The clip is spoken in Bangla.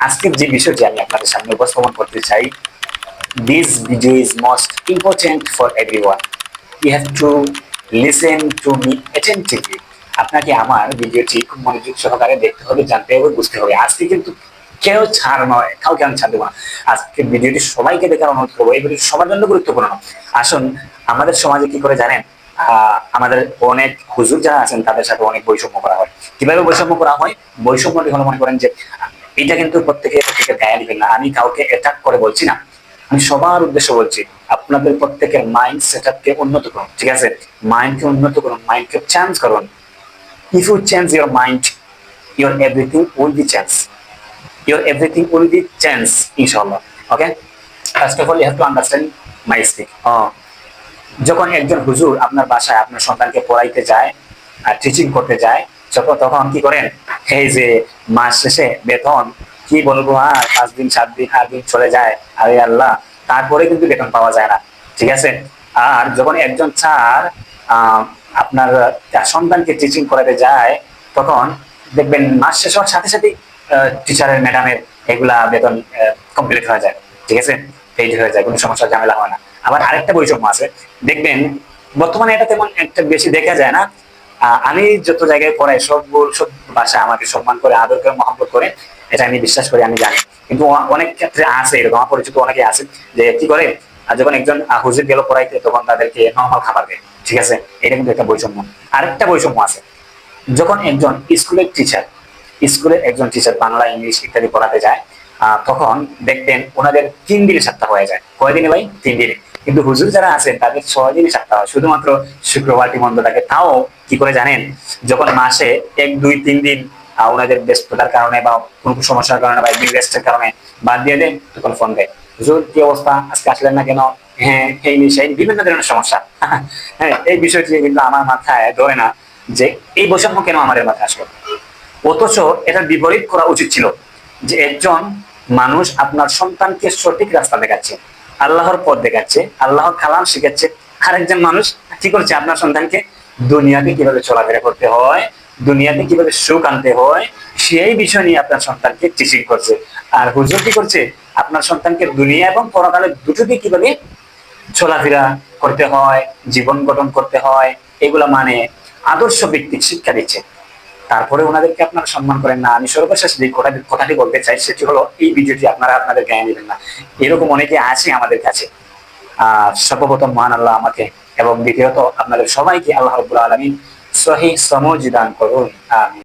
আজকের যে বিষয়টি আমি আপনাদের সামনে উপস্থাপন করতে চাই, this video is most important for everyone. You have to listen to me attentively. আপনাকে আমার ভিডিওটি খুব মনোযোগ সহকারে দেখতে হবে, জানতে হবে, বুঝতে হবে। আজকে কিন্তু কেউ ছাড় নয়, কাউকে আমি ছাড় দেবো না। আজকে ভিডিওটি সবাইকে দেখার অনুরোধ করবো। এই ভিডিওটি সবার জন্য গুরুত্বপূর্ণ। আসুন, আমাদের সমাজে কি করে জানেন, আমাদের অনেক হুজুর যারা আছেন তাদের সাথে অনেক বৈষম্য করা হয়। কিভাবে বৈষম্য করা হয়? বৈষম্যটি হলো, মনে করেন যে এটা কিন্তু প্রত্যেকে গায়ে দিবেন না, আমি কাউকে অ্যাটাক করে বলছি না, আমি সবার উদ্দেশ্য বলছি, আপনাদের প্রত্যেকের মাইন্ড সেটআপকে উন্নত করুন। ঠিক আছে, মাইন্ডকে উন্নত করুন, মাইন্ডকে চেঞ্জ করুন। If you change your mind, your everything will be change, your everything will be change ইনশাআল্লাহ। Okay, first of all you have to understand my speak. যখন একজন হুজুর আপনার বাসায় আপনার সন্তানকে পড়াইতে যায়, টিচিং করতে যায়, তখন কি করেন? এই যে মাস শেষে বেতন কি বলবো, আর 5 দিন 7 দিন 8 দিন চলে যায়, আরে আল্লাহ, তারপরে কিন্তু বেতন পাওয়া যায় না। ঠিক আছে, আর যখন একজন স্যার আপনার সন্তানকে টিচিং করাতে যায়, তখন দেখবেন মাস শেষ হওয়ার সাথে সাথে টিচারের ম্যাডামের এগুলা বেতন কমপ্লিট হয়ে যায়। ঠিক আছে, পেইড হয়ে যায়, কোনো সমস্যা ঝামেলা হয় না। আবার আরেকটা বৈষম্য আছে, দেখবেন বর্তমানে এটা তেমন একটা বেশি দেখা যায় না। আমি যত জায়গায় পড়াই সব ভাষা আমাকে সম্মান করে, আদর করে, মহব্বত করে, এটা আমি বিশ্বাস করি, আমি জানি। কিন্তু অনেক ক্ষেত্রে আছে এরকম, আমার পরিচিত অনেকে আছে যে কি করে, যখন একজন হুজুর গেল পড়াইতে, তখন তাদেরকে নর্মাল খাবার দেয়। ঠিক আছে, এটা কিন্তু একটা বৈষম্য। আরেকটা বৈষম্য আছে, যখন একজন স্কুলের একজন টিচার বাংলা, ইংলিশ ইত্যাদি পড়াতে যায়, তখন দেখবেন ওনাদের 3 দিনে সপ্তাহ হয়ে যায়। কয়দিনে ভাই? 3 দিনে। কিন্তু হুজুর যারা আছেন তাদের 6 দিনে সপ্তাহ হয়, শুধুমাত্র শুক্রবারটি বন্ধ থাকে। তাও কি করে জানেন? যখন মাসে 1 2 3 দিন ওনাদের ব্যস্ততার কারণে বা কোনো সমস্যার কারণে বা একদিন রেস্টের কারণে বাদ দিয়ে দেন, তখন ফোন দেয়, হুজুর কি অবস্থা, আজকে আসলেন না কেন? হ্যাঁ, এই সেই বিভিন্ন ধরনের সমস্যা। হ্যাঁ, এই বিষয়টি কিন্তু আমার মাথায় ধরে না যে এই বৈষম্য কেন আমাদের মাথায় আসলো। অথচ এটার বিপরীত করা উচিত ছিল, যে একজন মানুষ আপনার সন্তানকে সঠিক রাস্তা দেখাচ্ছে, আল্লাহর পথ দেখাচ্ছে, আল্লাহর কালাম শিখাচ্ছে। আরেকজন মানুষ কি করছে? আপনার সন্তানকে দুনিয়াতে কিভাবে চলাফেরা করতে হয়, দুনিয়াতে কিভাবে সুখ আনতে হয়, সেই বিষয় নিয়ে আপনার সন্তানকে টিচিং করছে। আর হুজুর কি করছে? আপনার সন্তানকে দুনিয়া এবং পরকালে দুটোকে কিভাবে চলাফেরা করতে হয়, জীবন গঠন করতে হয়, এগুলা মানে আদর্শ ভিত্তিক শিক্ষা দিচ্ছে। তারপরে ওনাদেরকে আপনারা সম্মান করেন না। আমি সর্বশেষ যে কথাটি বলতে চাই সেটি হলো, এই ভিডিওটি আপনারা আপনাদের গায়ে নেবেন না। এরকম অনেকে আছে আমাদের কাছে। সর্বপ্রথম মহান আল্লাহ আমাকে এবং দ্বিতীয়ত আপনাদের সবাইকে আল্লাহ রাব্বুল আলামিন সহিহ সমঝ দান করুন। আমিন।